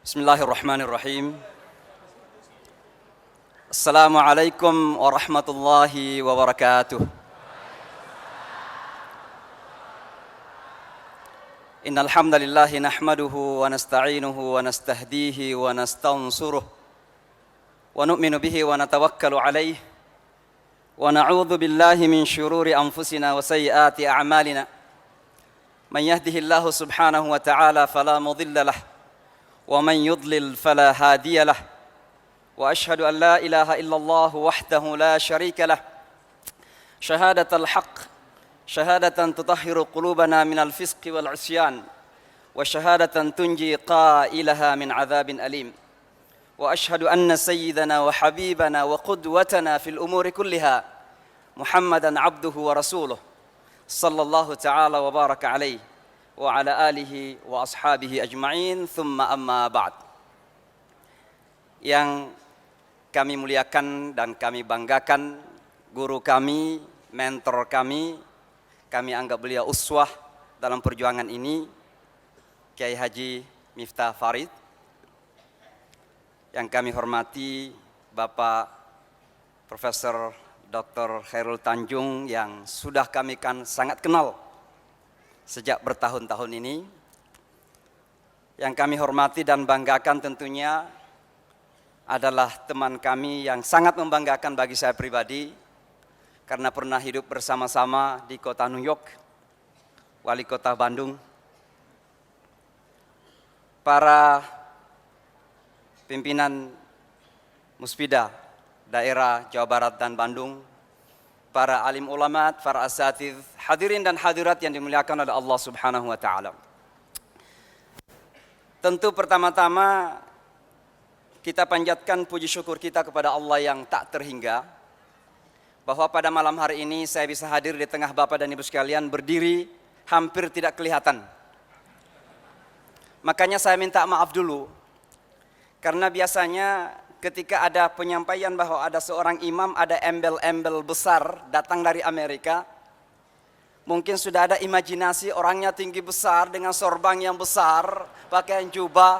Bismillahirrahmanirrahim. Assalamualaikum warahmatullahi wabarakatuh. Innal hamdalillah nahmaduhu wa nasta'inuhu wa nastahdihi wa nastansuruh wa nu'minu bihi wa natawakkalu alayhi wa na'udzu billahi min syururi anfusina wa sayyiati a'malina. Man yahdihillahu subhanahu wa ta'ala fala mudilla lahu wa man yudlil fala hadiya lahu. Wa ashhadu an la ilaha illallah wahdahu la syarika lahu. Syahadatal haqq syahadatan tutahhiru qulubana minal fisqi wal isyan wa syahadatan tunji qailaha min adzabin alim. Wa ashhadu anna sayyidana wa habibana wa qudwatana fil umuri kulliha Muhammadan abduhu wa rasuluh sallallahu ta'ala wa baraka alaihi wa ala alihi wa ashabihi ajma'in, thumma amma ba'd. Yang kami muliakan dan kami banggakan, guru kami, mentor kami anggap beliau uswah dalam perjuangan ini, Kiai Haji Miftah Farid. Yang kami hormati Bapak Profesor Dr. Khairul Tanjung yang sudah kami kan sangat kenal sejak bertahun-tahun ini. Yang kami hormati dan banggakan tentunya adalah teman kami yang sangat membanggakan bagi saya pribadi, karena pernah hidup bersama-sama di kota New York, wali kota Bandung. Para pimpinan Muspida daerah Jawa Barat dan Bandung, para alim ulama, para asatidz, hadirin dan hadirat yang dimuliakan oleh Allah Subhanahu wa taala. Tentu pertama-tama kita panjatkan puji syukur kita kepada Allah yang tak terhingga, bahwa pada malam hari ini saya bisa hadir di tengah Bapak dan Ibu sekalian, berdiri hampir tidak kelihatan. Makanya saya minta maaf dulu, karena biasanya ketika ada penyampaian bahwa ada seorang imam, ada embel-embel besar datang dari Amerika, mungkin sudah ada imajinasi orangnya tinggi besar dengan sorban yang besar, pakaian jubah,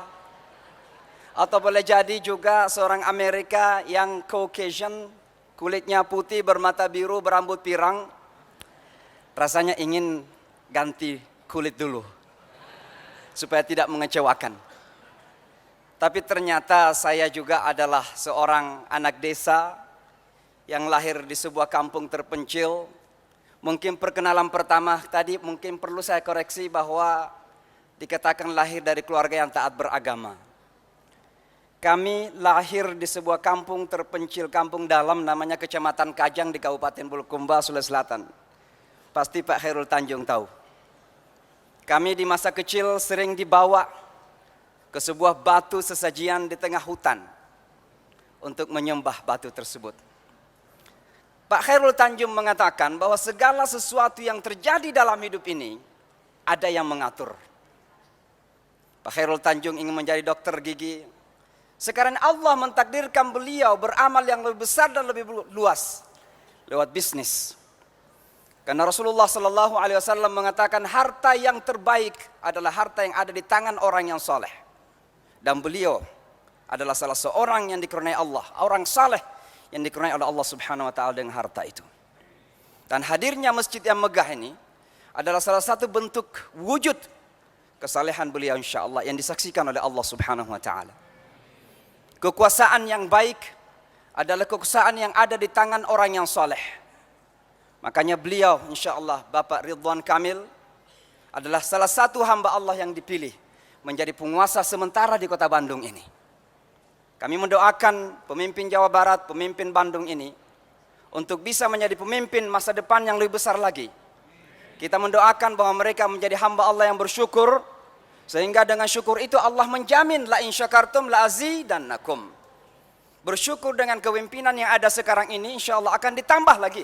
atau boleh jadi juga seorang Amerika yang Caucasian, kulitnya putih, bermata biru, berambut pirang. Rasanya ingin ganti kulit dulu supaya tidak mengecewakan. Tapi ternyata saya juga adalah seorang anak desa yang lahir di sebuah kampung terpencil. Mungkin perkenalan pertama tadi mungkin perlu saya koreksi bahwa dikatakan lahir dari keluarga yang taat beragama. Kami lahir di sebuah kampung terpencil, kampung dalam, namanya Kecamatan Kajang di Kabupaten Bulukumba, Sulawesi Selatan. Pasti Pak Khairul Tanjung tahu. Kami di masa kecil sering dibawa ke sebuah batu sesajian di tengah hutan untuk menyembah batu tersebut. Pak Khairul Tanjung mengatakan bahwa segala sesuatu yang terjadi dalam hidup ini ada yang mengatur. Pak Khairul Tanjung ingin menjadi dokter gigi. Sekarang Allah mentakdirkan beliau beramal yang lebih besar dan lebih luas lewat bisnis. Karena Rasulullah Sallallahu Alaihi Wasallam mengatakan harta yang terbaik adalah harta yang ada di tangan orang yang soleh. Dan beliau adalah salah seorang yang dikaruniai Allah, orang saleh yang dikaruniai oleh Allah Subhanahu wa taala dengan harta itu. Dan hadirnya masjid yang megah ini adalah salah satu bentuk wujud kesalehan beliau insyaallah yang disaksikan oleh Allah Subhanahu wa taala. Kekuasaan yang baik adalah kekuasaan yang ada di tangan orang yang saleh. Makanya beliau insyaallah Bapak Ridwan Kamil adalah salah satu hamba Allah yang dipilih menjadi penguasa sementara di kota Bandung ini. Kami mendoakan pemimpin Jawa Barat, pemimpin Bandung ini untuk bisa menjadi pemimpin masa depan yang lebih besar lagi. Kita mendoakan bahwa mereka menjadi hamba Allah yang bersyukur, sehingga dengan syukur itu Allah menjamin la in syakartum la azidannakum. Bersyukur dengan kepemimpinan yang ada sekarang ini, insyaallah akan ditambah lagi.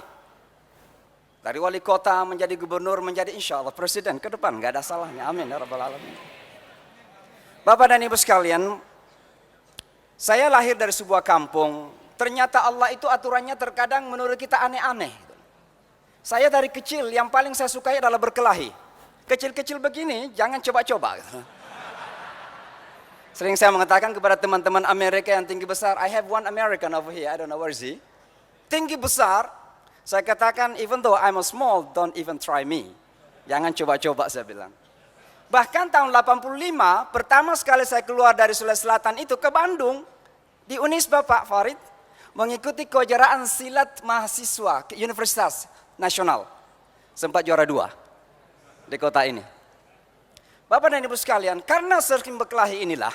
Dari wali kota menjadi gubernur, menjadi insyaallah presiden ke depan, enggak ada salahnya. Amin ya rabbal alamin. Bapak dan Ibu sekalian, saya lahir dari sebuah kampung. Ternyata Allah itu aturannya terkadang menurut kita aneh-aneh. Saya dari kecil yang paling saya sukai adalah berkelahi. Kecil-kecil begini jangan coba-coba. Sering saya mengatakan kepada teman-teman Amerika yang tinggi besar, I have one American over here, I don't know where is he. Tinggi besar, saya katakan, even though I'm a small, don't even try me. Jangan coba-coba, saya bilang. Bahkan tahun 85, pertama sekali saya keluar dari Sulawesi Selatan itu ke Bandung, di Unisba Pak Farid, mengikuti kejuaraan silat mahasiswa ke Universitas Nasional. Sempat juara 2 di kota ini. Bapak dan Ibu sekalian, karena sering berkelahi inilah,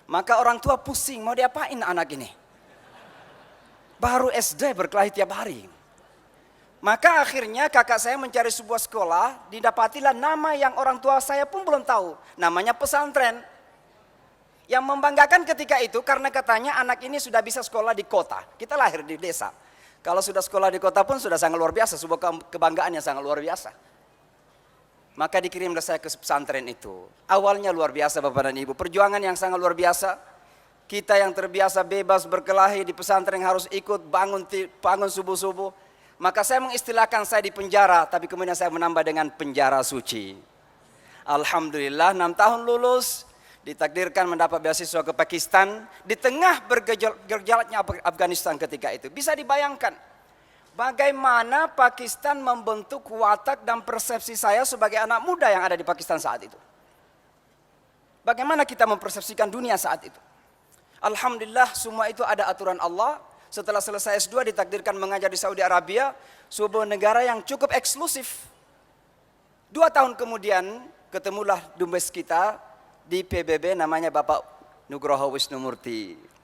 maka orang tua pusing, mau diapain anak ini? Baru SD berkelahi tiap hari. Maka akhirnya kakak saya mencari sebuah sekolah, didapatilah nama yang orang tua saya pun belum tahu. Namanya pesantren. Yang membanggakan ketika itu karena katanya anak ini sudah bisa sekolah di kota. Kita lahir di desa. Kalau sudah sekolah di kota pun sudah sangat luar biasa, sebuah kebanggaan yang sangat luar biasa. Maka dikirimlah saya ke pesantren itu. Awalnya luar biasa Bapak dan Ibu. Perjuangan yang sangat luar biasa. Kita yang terbiasa bebas berkelahi di pesantren harus ikut bangun subuh-subuh. Maka saya mengistilahkan saya di penjara. Tapi kemudian saya menambah dengan penjara suci. Alhamdulillah 6 tahun lulus. Ditakdirkan mendapat beasiswa ke Pakistan. Di tengah bergejolaknya Afghanistan ketika itu. Bisa dibayangkan. Bagaimana Pakistan membentuk watak dan persepsi saya sebagai anak muda yang ada di Pakistan saat itu. Bagaimana kita mempersepsikan dunia saat itu. Alhamdulillah semua itu ada aturan Allah. Setelah selesai S2 ditakdirkan mengajar di Saudi Arabia. Sebuah negara yang cukup eksklusif. 2 tahun kemudian ketemulah Dumbes kita di PBB namanya Bapak Nugroho Wisnumurti.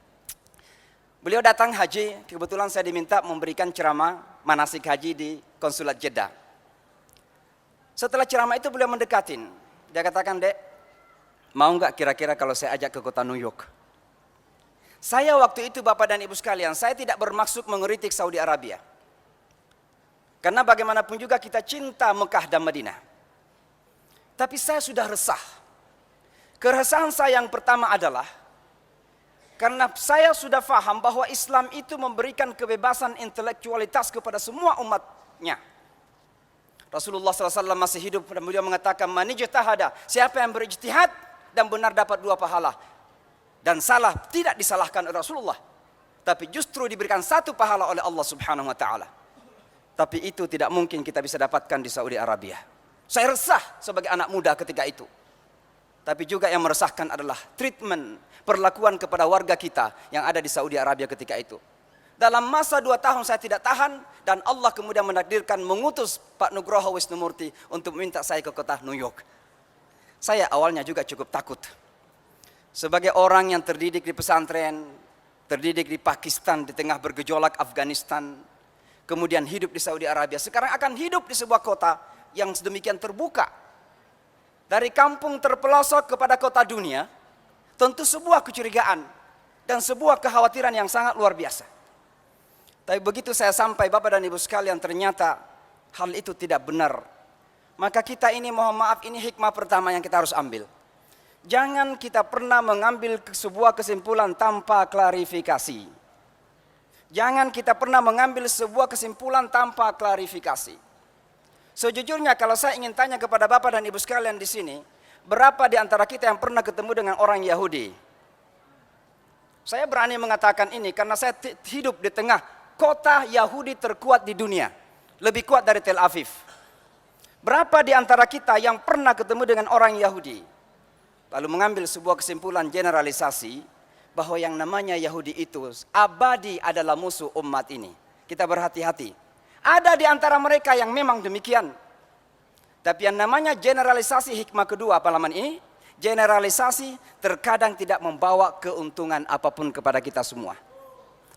Beliau datang haji, kebetulan saya diminta memberikan ceramah manasik haji di konsulat Jeddah. Setelah ceramah itu beliau mendekatin. Dia katakan, Dek, mau nggak kira-kira kalau saya ajak ke kota New York? Saya waktu itu Bapak dan Ibu sekalian, saya tidak bermaksud mengkritik Saudi Arabia. Karena bagaimanapun juga kita cinta Mekah dan Madinah. Tapi saya sudah resah. Keresahan saya yang pertama adalah, karena saya sudah paham bahwa Islam itu memberikan kebebasan intelektualitas kepada semua umatnya. Rasulullah SAW masih hidup dan beliau mengatakan, Man ijtahada, siapa yang berijtihad dan benar dapat 2 pahala. Dan salah tidak disalahkan oleh Rasulullah. Tapi justru diberikan 1 pahala oleh Allah Subhanahu Wa Taala. Tapi itu tidak mungkin kita bisa dapatkan di Saudi Arabia. Saya resah sebagai anak muda ketika itu. Tapi juga yang meresahkan adalah treatment, perlakuan kepada warga kita yang ada di Saudi Arabia ketika itu. Dalam masa 2 tahun saya tidak tahan dan Allah kemudian menakdirkan mengutus Pak Nugroho Wisnumurti untuk meminta saya ke kota New York. Saya awalnya juga cukup takut. Sebagai orang yang terdidik di pesantren, terdidik di Pakistan di tengah bergejolak Afghanistan, kemudian hidup di Saudi Arabia, sekarang akan hidup di sebuah kota yang sedemikian terbuka. Dari kampung terpelosok kepada kota dunia, tentu sebuah kecurigaan dan sebuah kekhawatiran yang sangat luar biasa. Tapi begitu saya sampai Bapak dan Ibu sekalian, ternyata hal itu tidak benar. Maka kita ini mohon maaf, ini hikmah pertama yang kita harus ambil. Jangan kita pernah mengambil sebuah kesimpulan tanpa klarifikasi. Jangan kita pernah mengambil sebuah kesimpulan tanpa klarifikasi. Sejujurnya kalau saya ingin tanya kepada Bapak dan Ibu sekalian di sini, berapa di antara kita yang pernah ketemu dengan orang Yahudi? Saya berani mengatakan ini karena saya hidup di tengah kota Yahudi terkuat di dunia. Lebih kuat dari Tel Aviv. Berapa di antara kita yang pernah ketemu dengan orang Yahudi? Lalu mengambil sebuah kesimpulan generalisasi bahwa yang namanya Yahudi itu abadi adalah musuh umat ini. Kita berhati-hati. Ada di antara mereka yang memang demikian. Tapi yang namanya generalisasi hikmah kedua pengalaman ini, generalisasi terkadang tidak membawa keuntungan apapun kepada kita semua.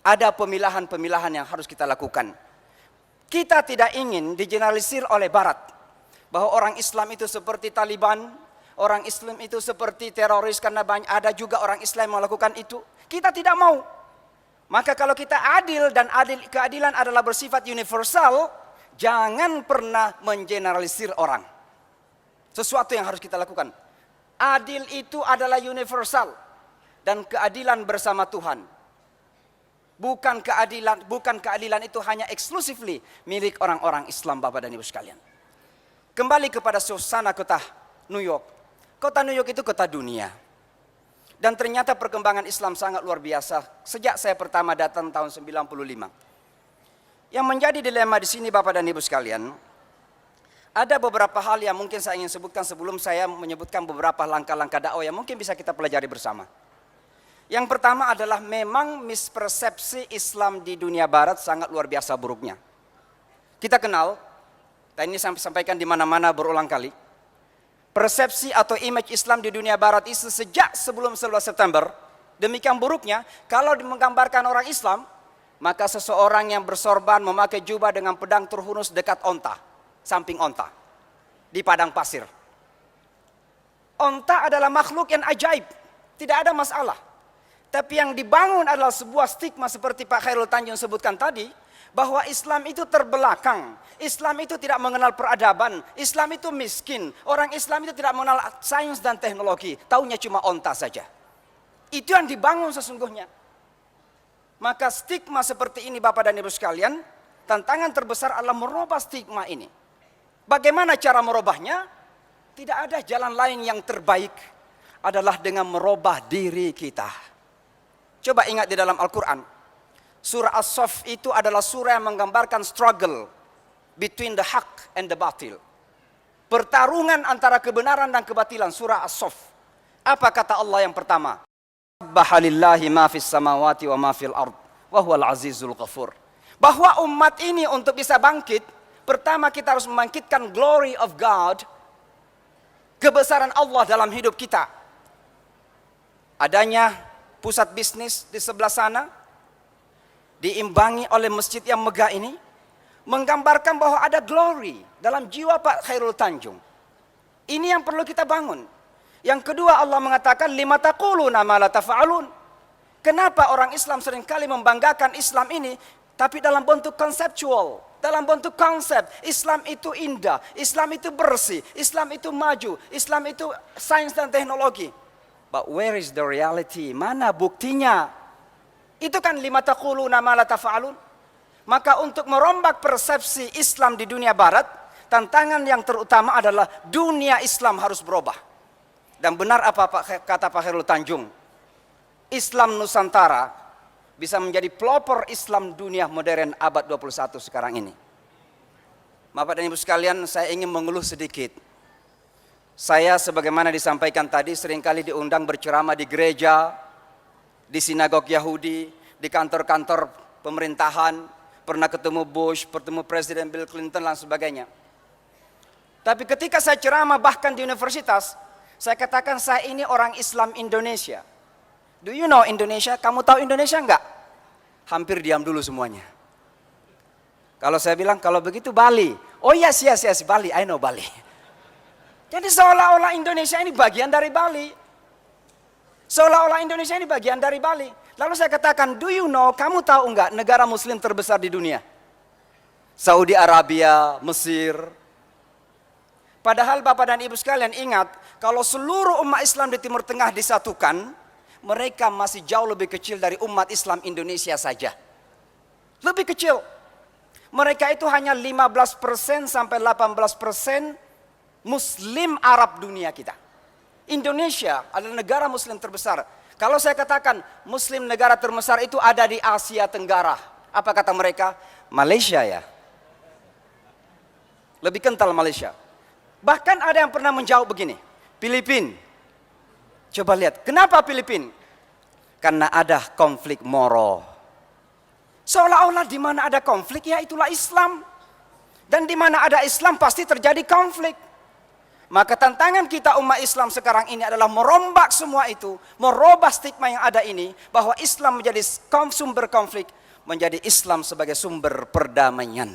Ada pemilahan-pemilahan yang harus kita lakukan. Kita tidak ingin digeneralisir oleh Barat. Bahwa orang Islam itu seperti Taliban, orang Islam itu seperti teroris karena ada juga orang Islam yang melakukan itu. Kita tidak mau. Maka kalau kita adil dan keadilan adalah bersifat universal, jangan pernah mengeneralisir orang. Sesuatu yang harus kita lakukan. Adil itu adalah universal dan keadilan bersama Tuhan. Bukan keadilan itu hanya exclusively milik orang-orang Islam Bapak dan Ibu sekalian. Kembali kepada suasana kota New York. Kota New York itu kota dunia. Dan ternyata perkembangan Islam sangat luar biasa sejak saya pertama datang tahun 95. Yang menjadi dilema di sini Bapak dan Ibu sekalian, ada beberapa hal yang mungkin saya ingin sebutkan sebelum saya menyebutkan beberapa langkah-langkah dakwah yang mungkin bisa kita pelajari bersama. Yang pertama adalah memang mispersepsi Islam di dunia barat sangat luar biasa buruknya. Kita kenal, dan ini saya sampaikan di mana-mana berulang kali, persepsi atau image Islam di dunia barat itu sejak sebelum 11 September, demikian buruknya, kalau menggambarkan orang Islam, maka seseorang yang bersorban memakai jubah dengan pedang terhunus dekat onta, samping onta, di padang pasir. Onta adalah makhluk yang ajaib, tidak ada masalah. Tapi yang dibangun adalah sebuah stigma seperti Pak Khairul Tanjung sebutkan tadi, bahwa Islam itu terbelakang, Islam itu tidak mengenal peradaban, Islam itu miskin, orang Islam itu tidak mengenal sains dan teknologi, taunya cuma onta saja. Itu yang dibangun sesungguhnya. Maka stigma seperti ini Bapak dan Ibu sekalian, tantangan terbesar adalah merubah stigma ini. Bagaimana cara merubahnya? Tidak ada jalan lain yang terbaik adalah dengan merubah diri kita. Coba ingat di dalam Al-Quran. Surah As-Saff itu adalah surah yang menggambarkan struggle between the haq and the batil. Pertarungan antara kebenaran dan kebatilan, surah As-Saff. Apa kata Allah yang pertama? Subhanallahi ma fis samawati wa ma fil ard wa huwal azizul ghafur. Bahwa umat ini untuk bisa bangkit, pertama kita harus membangkitkan glory of God, kebesaran Allah dalam hidup kita. Adanya pusat bisnis di sebelah sana, diimbangi oleh masjid yang megah ini, menggambarkan bahwa ada glory dalam jiwa Pak Khairul Tanjung. Ini yang perlu kita bangun. Yang kedua Allah mengatakan, lima taquluna ma la taf'alun. Kenapa orang Islam seringkali membanggakan Islam ini, tapi dalam bentuk konseptual, dalam bentuk konsep. Islam itu indah, Islam itu bersih, Islam itu maju, Islam itu sains dan teknologi. But where is the reality? Mana buktinya? Itu kan lima taquluna ma la taf'alun. Maka untuk merombak persepsi Islam di dunia barat, tantangan yang terutama adalah dunia Islam harus berubah. Dan benar apa kata Pak Khairul Tanjung, Islam Nusantara bisa menjadi pelopor Islam dunia modern abad 21 sekarang ini. Bapak dan Ibu sekalian, saya ingin mengeluh sedikit. Saya sebagaimana disampaikan tadi seringkali diundang berceramah di gereja, di sinagog Yahudi, di kantor-kantor pemerintahan, pernah ketemu Bush, bertemu Presiden Bill Clinton dan sebagainya. Tapi ketika saya ceramah bahkan di universitas, saya katakan saya ini orang Islam Indonesia. Do you know Indonesia? Kamu tahu Indonesia enggak? Hampir diam dulu semuanya. Kalau saya bilang kalau begitu Bali. Oh yes, Bali, I know Bali. Jadi seolah-olah Indonesia ini bagian dari Bali. Seolah-olah Indonesia ini bagian dari Bali. Lalu saya katakan, do you know, kamu tahu enggak negara muslim terbesar di dunia? Saudi Arabia, Mesir. Padahal Bapak dan Ibu sekalian ingat, kalau seluruh umat Islam di Timur Tengah disatukan, mereka masih jauh lebih kecil dari umat Islam Indonesia saja. Lebih kecil. Mereka itu hanya 15% sampai 18% Muslim Arab dunia kita. Indonesia adalah negara muslim terbesar. Kalau saya katakan muslim negara terbesar itu ada di Asia Tenggara, apa kata mereka? Malaysia ya. Lebih kental Malaysia. Bahkan ada yang pernah menjawab begini, Filipina. Coba lihat, kenapa Filipina? Karena ada konflik Moro. Seolah-olah di mana ada konflik ya itulah Islam. Dan di mana ada Islam pasti terjadi konflik. Maka tantangan kita umat Islam sekarang ini adalah merombak semua itu, merubah stigma yang ada ini, bahwa Islam menjadi sumber konflik, menjadi Islam sebagai sumber perdamaian.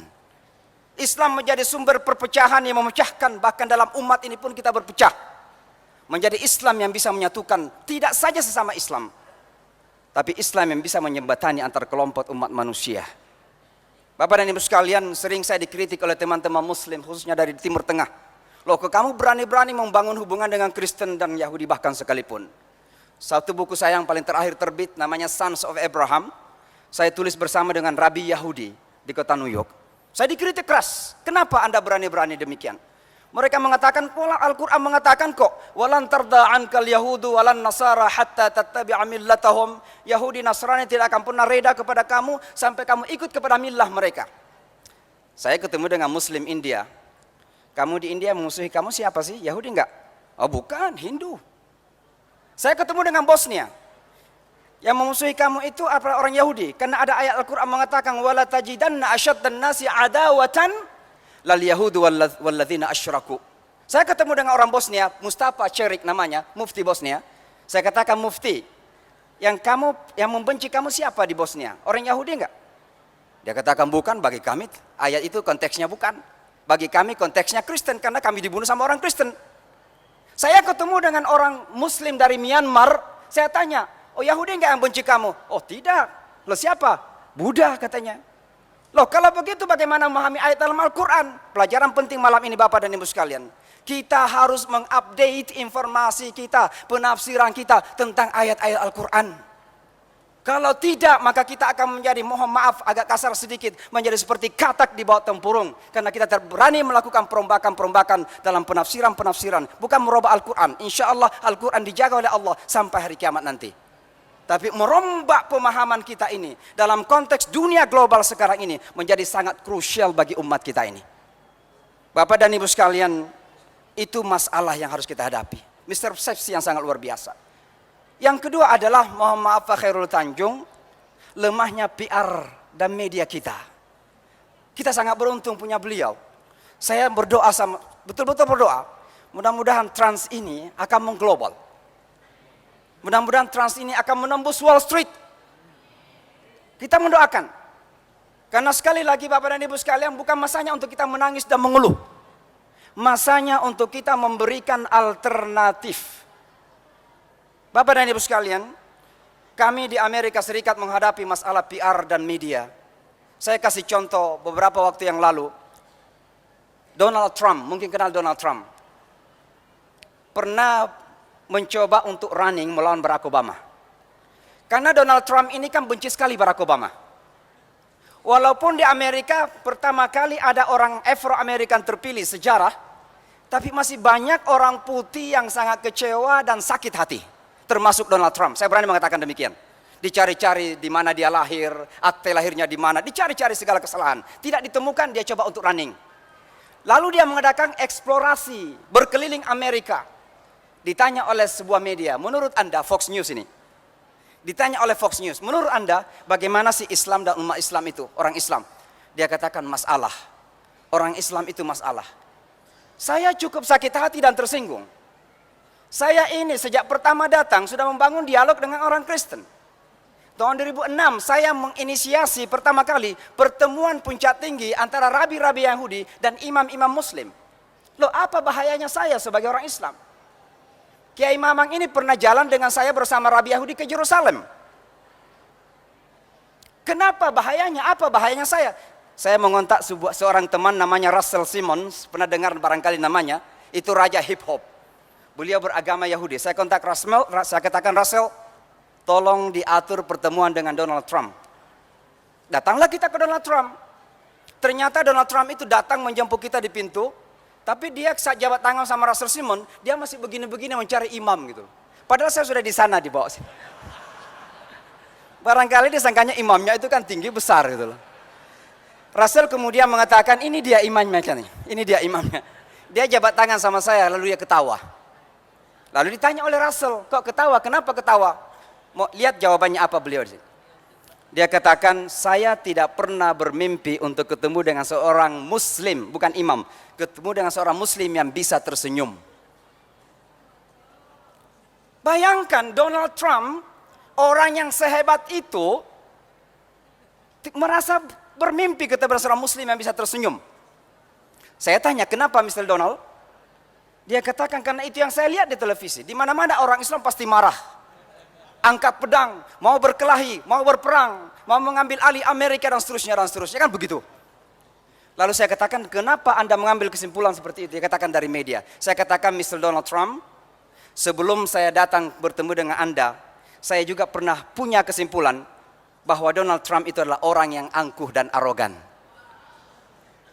Islam menjadi sumber perpecahan yang memecahkan, bahkan dalam umat ini pun kita berpecah. Menjadi Islam yang bisa menyatukan, tidak saja sesama Islam, tapi Islam yang bisa menjembatani antar kelompok umat manusia. Bapak dan Ibu sekalian, sering saya dikritik oleh teman-teman Muslim, khususnya dari Timur Tengah. Loh, kamu berani-berani membangun hubungan dengan Kristen dan Yahudi bahkan sekalipun. Satu buku saya yang paling terakhir terbit namanya Sons of Abraham. Saya tulis bersama dengan Rabi Yahudi di kota New York. Saya dikritik keras. Kenapa Anda berani-berani demikian? Mereka mengatakan, pola Al-Quran mengatakan kok, walan tarda ankal yahudu walan nasara hatta tattabi'a millatahum. Yahudi Nasrani tidak akan pernah reda kepada kamu sampai kamu ikut kepada millah mereka. Saya ketemu dengan Muslim India. Kamu di India memusuhi kamu siapa sih? Yahudi enggak? Oh bukan, Hindu. Saya ketemu dengan Bosnia. Yang memusuhi kamu itu apa? Orang Yahudi. Karena ada ayat Al-Quran mengatakan, wala tajidanna asyaddan nasi adawatan lal yahudu walladzina asyraku. Saya ketemu dengan orang Bosnia, Mustafa Cerik namanya, mufti Bosnia. Saya katakan, mufti, yang membenci kamu siapa di Bosnia? Orang Yahudi enggak? Dia katakan, bukan, bagi kami ayat itu konteksnya bukan. Bagi kami konteksnya Kristen, karena kami dibunuh sama orang Kristen. Saya ketemu dengan orang Muslim dari Myanmar, saya tanya, oh Yahudi enggak yang benci kamu? Oh tidak. Loh siapa? Buddha katanya. Loh kalau begitu bagaimana memahami ayat dalam Al-Quran? Pelajaran penting malam ini Bapak dan Ibu sekalian. Kita harus mengupdate informasi kita, penafsiran kita tentang ayat-ayat Al-Quran. Kalau tidak maka kita akan menjadi, mohon maaf agak kasar sedikit, menjadi seperti katak di bawah tempurung. Karena kita berani melakukan perombakan-perombakan dalam penafsiran-penafsiran. Bukan merubah Al-Quran. Insya Allah Al-Quran dijaga oleh Allah sampai hari kiamat nanti. Tapi merombak pemahaman kita ini dalam konteks dunia global sekarang ini menjadi sangat krusial bagi umat kita ini. Bapak dan Ibu sekalian, itu masalah yang harus kita hadapi. Mispersepsi yang sangat luar biasa. Yang kedua adalah, mohon maaf Pak Khairul Tanjung, lemahnya PR dan media kita. Kita sangat beruntung punya beliau. Saya berdoa betul-betul berdoa, mudah-mudahan Trans ini akan mengglobal. Mudah-mudahan Trans ini akan menembus Wall Street. Kita mendoakan. Karena sekali lagi Bapak dan Ibu sekalian, bukan masanya untuk kita menangis dan mengeluh. Masanya untuk kita memberikan alternatif. Bapak dan Ibu sekalian, kami di Amerika Serikat menghadapi masalah PR dan media. Saya kasih contoh beberapa waktu yang lalu. Donald Trump, mungkin kenal Donald Trump. Pernah mencoba untuk running melawan Barack Obama. Karena Donald Trump ini kan benci sekali Barack Obama. Walaupun di Amerika pertama kali ada orang Afro-Amerikan terpilih sejarah, tapi masih banyak orang putih yang sangat kecewa dan sakit hati. Termasuk Donald Trump. Saya berani mengatakan demikian. Dicari-cari di mana dia lahir, akte lahirnya di mana, dicari-cari segala kesalahan. Tidak ditemukan, dia coba untuk running. Lalu dia mengadakan eksplorasi berkeliling Amerika. Ditanya oleh sebuah media, menurut Anda, Fox News ini. Ditanya oleh Fox News, menurut Anda bagaimana sih Islam dan umat Islam itu, orang Islam? Dia katakan masalah. Orang Islam itu masalah. Saya cukup sakit hati dan tersinggung. Saya ini sejak pertama datang sudah membangun dialog dengan orang Kristen. Tahun 2006 saya menginisiasi pertama kali pertemuan puncak tinggi antara rabi-rabi Yahudi dan imam-imam Muslim. Loh apa bahayanya saya sebagai orang Islam? Kiai Mamang ini pernah jalan dengan saya bersama Rabi Yahudi ke Yerusalem. Kenapa bahayanya? Apa bahayanya saya? Saya mengontak seorang teman namanya Russell Simmons, pernah dengar barangkali namanya, itu raja hip hop. Beliau beragama Yahudi. Saya kontak Russell, saya katakan Russell, tolong diatur pertemuan dengan Donald Trump. Datanglah kita ke Donald Trump. Ternyata Donald Trump itu datang menjemput kita di pintu. Tapi dia saat jabat tangan sama Russell Simmons, dia masih begini-begini mencari imam gitu. Padahal saya sudah di sana di bawah sini. Barangkali disangkanya imamnya itu kan tinggi besar gitu loh. Russell kemudian mengatakan, ini dia imamnya kan, ini dia imamnya. Dia jabat tangan sama saya, lalu dia ketawa. Lalu ditanya oleh Russell, kok ketawa? Kenapa ketawa? Mau lihat jawabannya apa beliau di sini. Dia katakan, saya tidak pernah bermimpi untuk ketemu dengan seorang muslim, bukan imam, ketemu dengan seorang muslim yang bisa tersenyum. Bayangkan Donald Trump, orang yang sehebat itu, merasa bermimpi ketemu seorang muslim yang bisa tersenyum. Saya tanya, kenapa Mr. Donald? Dia katakan, karena itu yang saya lihat di televisi. Di mana-mana orang Islam pasti marah. Angkat pedang, mau berkelahi, mau berperang, mau mengambil alih Amerika dan seterusnya kan begitu. Lalu saya katakan, kenapa Anda mengambil kesimpulan seperti itu? Dia katakan dari media. Saya katakan, Mr. Donald Trump, sebelum saya datang bertemu dengan Anda, saya juga pernah punya kesimpulan bahwa Donald Trump itu adalah orang yang angkuh dan arogan.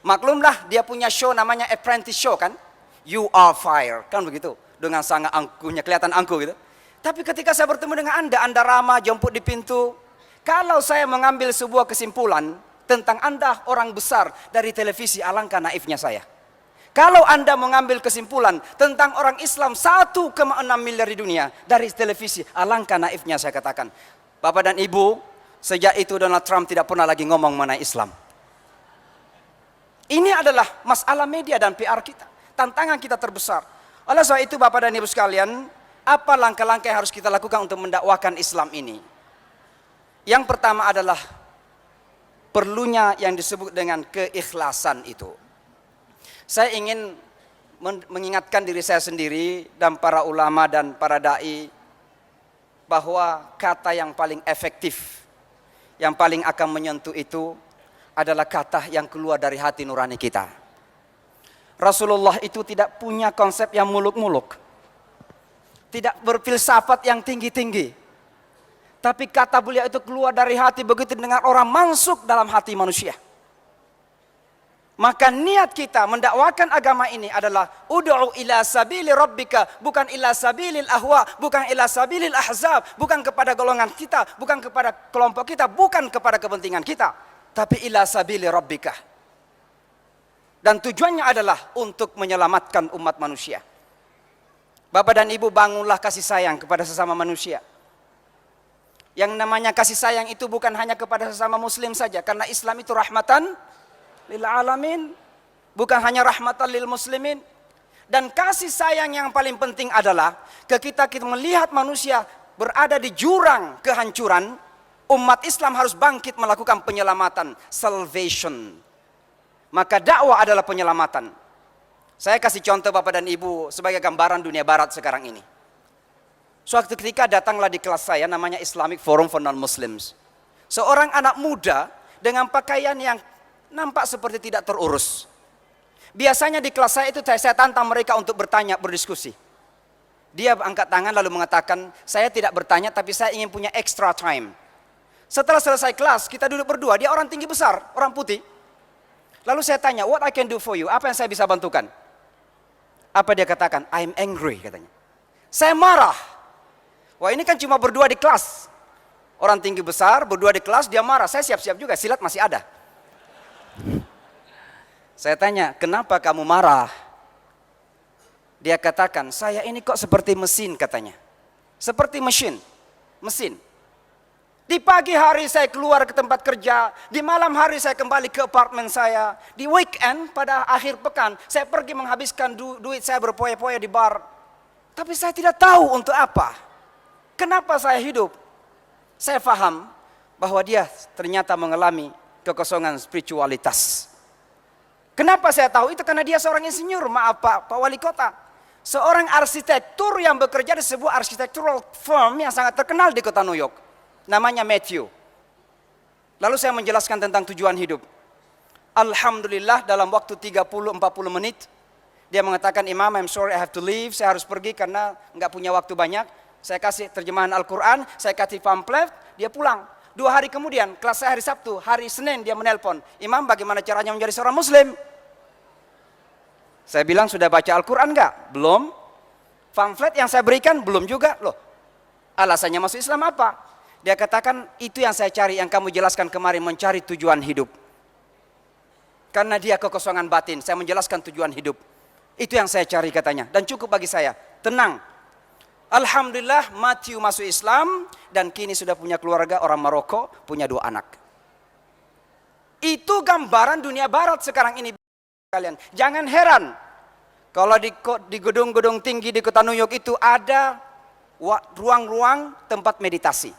Maklumlah dia punya show namanya Apprentice Show kan. You are fire. Kan begitu. Dengan sangat angkuhnya, kelihatan angkuh gitu. Tapi ketika saya bertemu dengan Anda ramah, jemput di pintu. Kalau saya mengambil sebuah kesimpulan tentang Anda orang besar dari televisi, alangkah naifnya saya. Kalau Anda mengambil kesimpulan tentang orang Islam 1,6 miliar di dunia dari televisi, alangkah naifnya saya katakan. Bapak dan Ibu, sejak itu Donald Trump tidak pernah lagi ngomong mengenai Islam. Ini adalah masalah media dan PR kita. Tantangan kita terbesar. Oleh sebab itu Bapak dan Ibu sekalian, apa langkah-langkah yang harus kita lakukan untuk mendakwakan Islam ini? Yang pertama adalah perlunya yang disebut dengan keikhlasan itu. Saya ingin mengingatkan diri saya sendiri dan para ulama dan para dai bahwa kata yang paling efektif, yang paling akan menyentuh itu adalah kata yang keluar dari hati nurani kita. Rasulullah itu tidak punya konsep yang muluk-muluk. Tidak berfilsafat yang tinggi-tinggi. Tapi kata beliau itu keluar dari hati, begitu dengar orang masuk dalam hati manusia. Maka niat kita mendakwakan agama ini adalah ud'u ila sabili rabbika, bukan ila sabilil ahwa, bukan ila sabilil ahzab, bukan kepada golongan kita, bukan kepada kelompok kita, bukan kepada kepentingan kita, tapi ila sabili rabbika. Dan tujuannya adalah untuk menyelamatkan umat manusia. Bapak dan Ibu, bangunlah kasih sayang kepada sesama manusia. Yang namanya kasih sayang itu bukan hanya kepada sesama muslim saja, karena Islam itu rahmatan lil alamin, bukan hanya rahmatan lil muslimin. Dan kasih sayang yang paling penting adalah ketika kita melihat manusia berada di jurang kehancuran, umat Islam harus bangkit melakukan penyelamatan, salvation. Maka dakwah adalah penyelamatan. Saya kasih contoh Bapak dan Ibu sebagai gambaran dunia barat sekarang ini. Suatu ketika datanglah di kelas saya, namanya Islamic Forum for Non-Muslims. Seorang anak muda dengan pakaian yang nampak seperti tidak terurus. Biasanya di kelas saya itu saya tantang mereka untuk bertanya, berdiskusi. Dia angkat tangan lalu mengatakan, saya tidak bertanya tapi saya ingin punya extra time. Setelah selesai kelas, kita duduk berdua, dia orang tinggi besar, orang putih. Lalu saya tanya, what I can do for you? Apa yang saya bisa bantukan? Apa dia katakan? I'm angry, katanya. Saya marah. Wah, ini kan cuma berdua di kelas. Orang tinggi besar, berdua di kelas, dia marah. Saya siap-siap juga, silat masih ada. Saya tanya, kenapa kamu marah? Dia katakan, saya ini kok seperti mesin, katanya. Seperti mesin. Di pagi hari saya keluar ke tempat kerja, di malam hari saya kembali ke apartemen saya, di weekend pada akhir pekan saya pergi menghabiskan duit saya berpoya-poya di bar. Tapi saya tidak tahu untuk apa. Kenapa saya hidup? Saya paham bahwa dia ternyata mengalami kekosongan spiritualitas. Kenapa saya tahu itu? Karena dia seorang insinyur, maaf Pak Wali Kota. Seorang arsitektur yang bekerja di sebuah architectural firm yang sangat terkenal di kota New York. Namanya Matthew. Lalu saya menjelaskan tentang tujuan hidup. Alhamdulillah dalam waktu 30-40 menit. Dia mengatakan, Imam, I'm sorry I have to leave. Saya harus pergi karena nggak punya waktu banyak. Saya kasih terjemahan Al-Quran, saya kasih pamflet, dia pulang. 2 hari kemudian, kelas saya hari Sabtu, hari Senin dia menelpon. Imam, bagaimana caranya menjadi seorang muslim? Saya bilang, sudah baca Al-Quran nggak? Belum. Pamflet yang saya berikan, belum juga. Loh, alasannya masuk Islam apa? Dia katakan, itu yang saya cari, yang kamu jelaskan kemarin, mencari tujuan hidup. Karena dia kekosongan batin, saya menjelaskan tujuan hidup. Itu yang saya cari katanya, dan cukup bagi saya. Tenang. Alhamdulillah, Matthew masuk Islam, dan kini sudah punya keluarga, orang Maroko, punya 2 anak. Itu gambaran dunia barat sekarang ini. Kalian jangan heran, kalau di gedung-gedung tinggi di kota New York itu ada ruang-ruang tempat meditasi.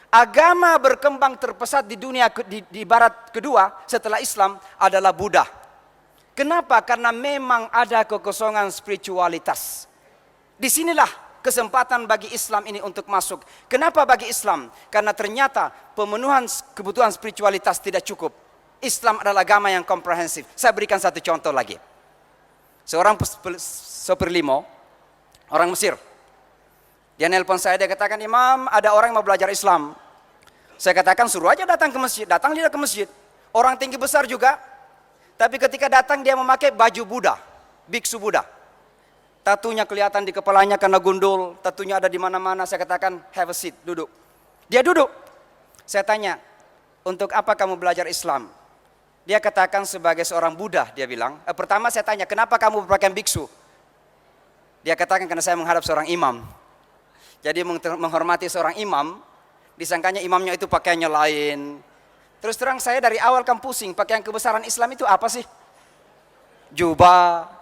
Agama berkembang terpesat di dunia di barat kedua setelah Islam adalah Buddha. Kenapa? Karena memang ada kekosongan spiritualitas. Disinilah kesempatan bagi Islam ini untuk masuk. Kenapa bagi Islam? Karena ternyata pemenuhan kebutuhan spiritualitas tidak cukup. Islam adalah agama yang komprehensif. Saya berikan satu contoh lagi. Seorang sopir limo, orang Mesir. Dia nelpon saya, dia katakan, Imam, ada orang yang mau belajar Islam. Saya katakan, suruh aja datang ke masjid. Datang dia ke masjid. Orang tinggi besar juga. Tapi ketika datang dia memakai baju Buddha, biksu Buddha. Tatunya kelihatan di kepalanya karena gundul, tatunya ada di mana-mana. Saya katakan, have a seat, duduk. Dia duduk. Saya tanya, untuk apa kamu belajar Islam? Dia katakan sebagai seorang Buddha, dia bilang. Pertama saya tanya, kenapa kamu berpakaian biksu? Dia katakan karena saya menghadap seorang imam. Jadi menghormati seorang imam, disangkanya imamnya itu pakaiannya lain. Terus terang saya dari awal kan pusing, pakaian kebesaran Islam itu apa sih? Jubah,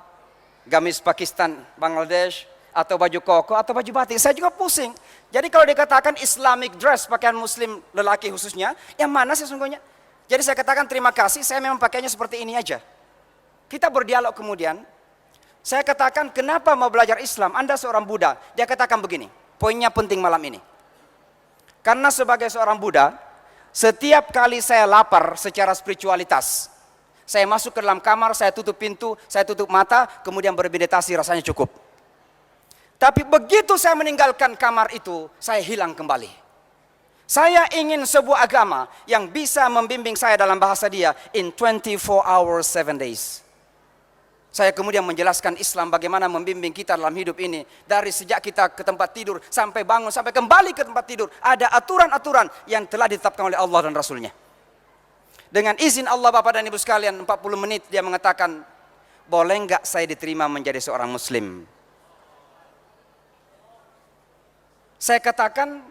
gamis Pakistan, Bangladesh, atau baju koko, atau baju batik. Saya juga pusing. Jadi kalau dikatakan Islamic dress, pakaian muslim lelaki khususnya, yang mana sih sesungguhnya? Jadi saya katakan terima kasih, saya memang pakainya seperti ini aja. Kita berdialog kemudian, saya katakan kenapa mau belajar Islam? Anda seorang Buddha. Dia katakan begini, poinnya penting malam ini. Karena sebagai seorang Buddha, setiap kali saya lapar secara spiritualitas, saya masuk ke dalam kamar, saya tutup pintu, saya tutup mata, kemudian bermeditasi, rasanya cukup. Tapi begitu saya meninggalkan kamar itu, saya hilang kembali. Saya ingin sebuah agama yang bisa membimbing saya dalam bahasa dia in 24 hours 7 days. Saya kemudian menjelaskan Islam bagaimana membimbing kita dalam hidup ini. Dari sejak kita ke tempat tidur, sampai bangun, sampai kembali ke tempat tidur. Ada aturan-aturan yang telah ditetapkan oleh Allah dan Rasulnya. Dengan izin Allah Bapak dan Ibu sekalian, 40 menit dia mengatakan, boleh enggak saya diterima menjadi seorang muslim? Saya katakan,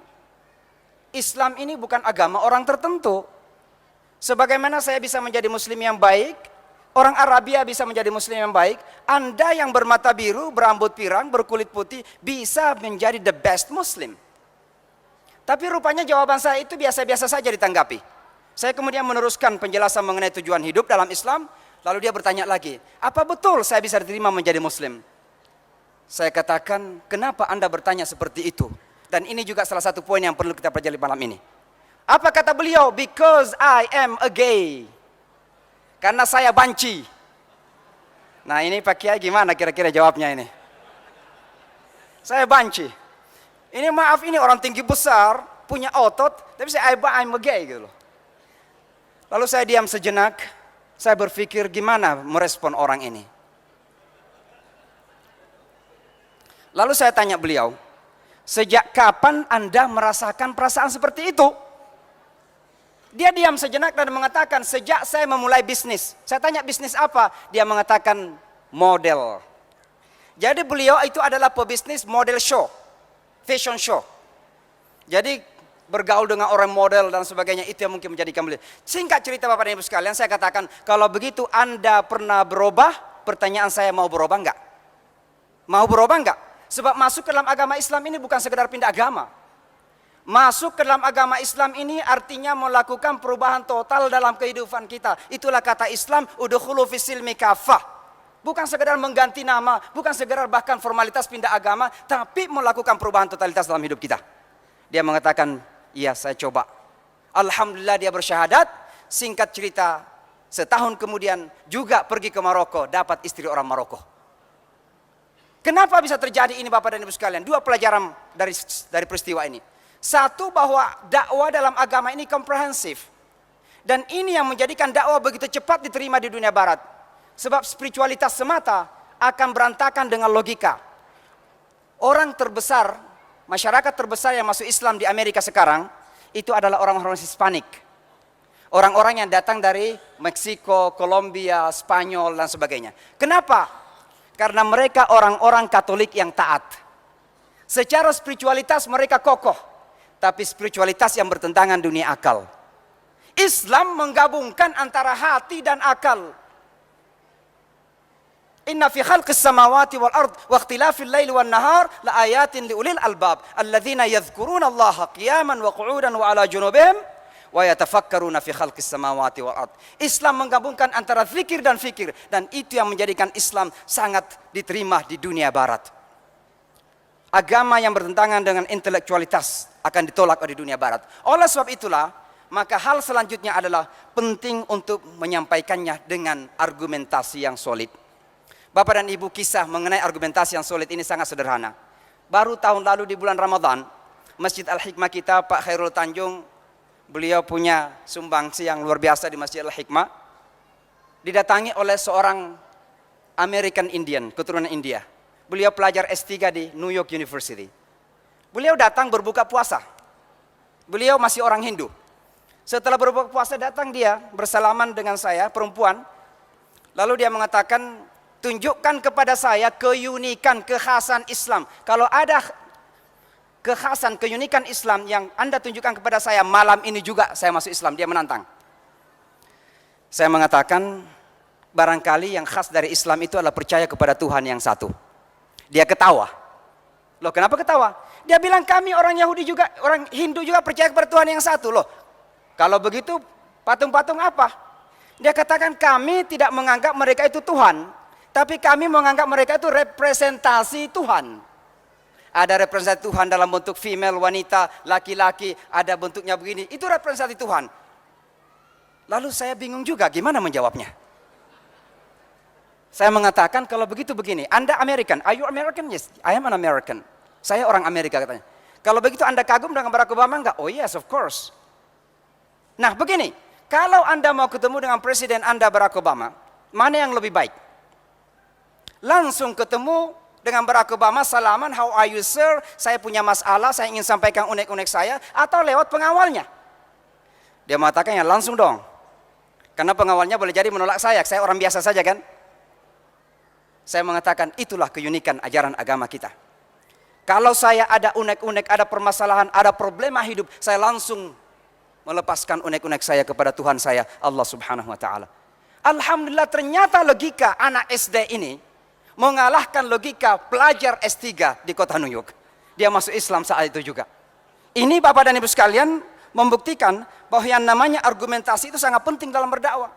Islam ini bukan agama orang tertentu. Sebagaimana saya bisa menjadi muslim yang baik, orang Arabia bisa menjadi muslim yang baik, Anda yang bermata biru, berambut pirang, berkulit putih, bisa menjadi the best muslim. Tapi rupanya jawaban saya itu biasa-biasa saja ditanggapi. Saya kemudian meneruskan penjelasan mengenai tujuan hidup dalam Islam, lalu dia bertanya lagi, apa betul saya bisa diterima menjadi muslim? Saya katakan, kenapa Anda bertanya seperti itu? Dan ini juga salah satu poin yang perlu kita pelajari malam ini. Apa kata beliau? Because I am a gay. Karena saya banci. Nah ini Pak Kiai gimana kira-kira jawabnya ini? Saya banci. Ini maaf, ini orang tinggi besar, punya otot, tapi I'm a gay gitu loh. Lalu saya diam sejenak, saya berpikir gimana merespon orang ini. Lalu saya tanya beliau, sejak kapan Anda merasakan perasaan seperti itu? Dia diam sejenak dan mengatakan, sejak saya memulai bisnis. Saya tanya bisnis apa? Dia mengatakan model. Jadi beliau itu adalah pebisnis model show, fashion show. Jadi bergaul dengan orang model dan sebagainya, itu yang mungkin menjadikan beliau. Singkat cerita Bapak dan Ibu sekalian, saya katakan, kalau begitu Anda pernah berubah, pertanyaan saya, mau berubah enggak? Mau berubah enggak? Sebab masuk ke dalam agama Islam ini bukan sekedar pindah agama. Masuk ke dalam agama Islam ini artinya melakukan perubahan total dalam kehidupan kita. Itulah kata Islam, udkhulu fis-silmi kafah. Bukan sekedar mengganti nama, bukan sekedar bahkan formalitas pindah agama, tapi melakukan perubahan totalitas dalam hidup kita. Dia mengatakan, iya saya coba. Alhamdulillah dia bersyahadat. Singkat cerita, setahun kemudian juga pergi ke Maroko, dapat istri orang Maroko. Kenapa bisa terjadi ini Bapak dan Ibu sekalian? Dua pelajaran dari peristiwa ini. Satu, bahwa dakwah dalam agama ini komprehensif. Dan ini yang menjadikan dakwah begitu cepat diterima di dunia barat. Sebab spiritualitas semata akan berantakan dengan logika. Orang terbesar, masyarakat terbesar yang masuk Islam di Amerika sekarang, itu adalah orang-orang Hispanik. Orang-orang yang datang dari Meksiko, Kolombia, Spanyol, dan sebagainya. Kenapa? Karena mereka orang-orang Katolik yang taat. Secara spiritualitas mereka kokoh. Tapi spiritualitas yang bertentangan dunia akal. Islam menggabungkan antara hati dan akal. Inna fi khalqis samawati wal ard wa ikhtilafil laili wan nahar la ayatin liulil albab alladzina yadhkuruna Allaha qiyaman wa qu'udan wa ala junubihim wa yatafakkaruna fi khalqis samawati wal ard. Islam menggabungkan antara zikir dan fikir, dan itu yang menjadikan Islam sangat diterima di dunia barat. Agama yang bertentangan dengan intelektualitas akan ditolak oleh dunia barat. Oleh sebab itulah, maka hal selanjutnya adalah penting untuk menyampaikannya dengan argumentasi yang solid. Bapak dan Ibu, kisah mengenai argumentasi yang solid ini sangat sederhana. Baru tahun lalu di bulan Ramadan, Masjid Al-Hikmah kita, Pak Khairul Tanjung, beliau punya sumbangsi yang luar biasa di Masjid Al-Hikmah, didatangi oleh seorang American Indian, keturunan India. Beliau pelajar S3 di New York University. Beliau datang berbuka puasa. Beliau masih orang Hindu. Setelah berbuka puasa datang dia bersalaman dengan saya, perempuan. Lalu dia mengatakan, tunjukkan kepada saya keunikan, kekhasan Islam. Kalau ada kekhasan, keunikan Islam yang Anda tunjukkan kepada saya, malam ini juga saya masuk Islam. Dia menantang. Saya mengatakan, barangkali yang khas dari Islam itu adalah percaya kepada Tuhan yang satu. Dia ketawa. Loh, kenapa ketawa? Dia bilang, kami orang Yahudi juga, orang Hindu juga percaya kepada Tuhan yang satu. Loh, kalau begitu patung-patung apa? Dia katakan, kami tidak menganggap mereka itu Tuhan, tapi kami menganggap mereka itu representasi Tuhan. Ada representasi Tuhan dalam bentuk female, wanita, laki-laki, ada bentuknya begini. Itu representasi Tuhan. Lalu saya bingung juga, gimana menjawabnya? Saya mengatakan, kalau begitu begini, Anda American, are you American? Yes, I am an American. Saya orang Amerika katanya. Kalau begitu Anda kagum dengan Barack Obama enggak? Oh yes, of course. Nah begini, kalau Anda mau ketemu dengan Presiden Anda Barack Obama, mana yang lebih baik? Langsung ketemu dengan Barack Obama, salaman, how are you sir? Saya punya masalah, saya ingin sampaikan unek-unek saya, atau lewat pengawalnya? Dia mengatakan, ya langsung dong. Karena pengawalnya boleh jadi menolak saya orang biasa saja kan? Saya mengatakan, itulah keunikan ajaran agama kita. Kalau saya ada unek-unek, ada permasalahan, ada problema hidup, saya langsung melepaskan unek-unek saya kepada Tuhan saya, Allah Subhanahu wa Ta'ala. Alhamdulillah, ternyata logika anak SD ini mengalahkan logika pelajar S3 di kota New York. Dia masuk Islam saat itu juga. Ini Bapak dan Ibu sekalian membuktikan bahwa yang namanya argumentasi itu sangat penting dalam berdakwah.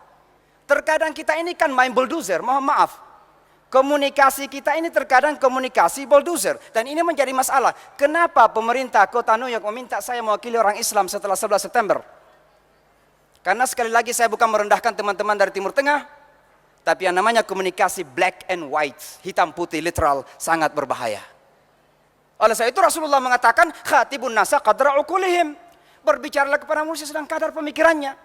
Terkadang kita ini kan main bulldozer, mohon maaf. Komunikasi kita ini terkadang komunikasi bulldozer. Dan ini menjadi masalah. Kenapa pemerintah kota New York meminta saya mewakili orang Islam setelah 11 September? Karena sekali lagi saya bukan merendahkan teman-teman dari Timur Tengah. Tapi yang namanya komunikasi black and white, hitam putih literal, sangat berbahaya. Oleh sebab itu Rasulullah mengatakan, khatibun nasa qadra uqulihim. Berbicaralah kepada manusia sedang kadar pemikirannya.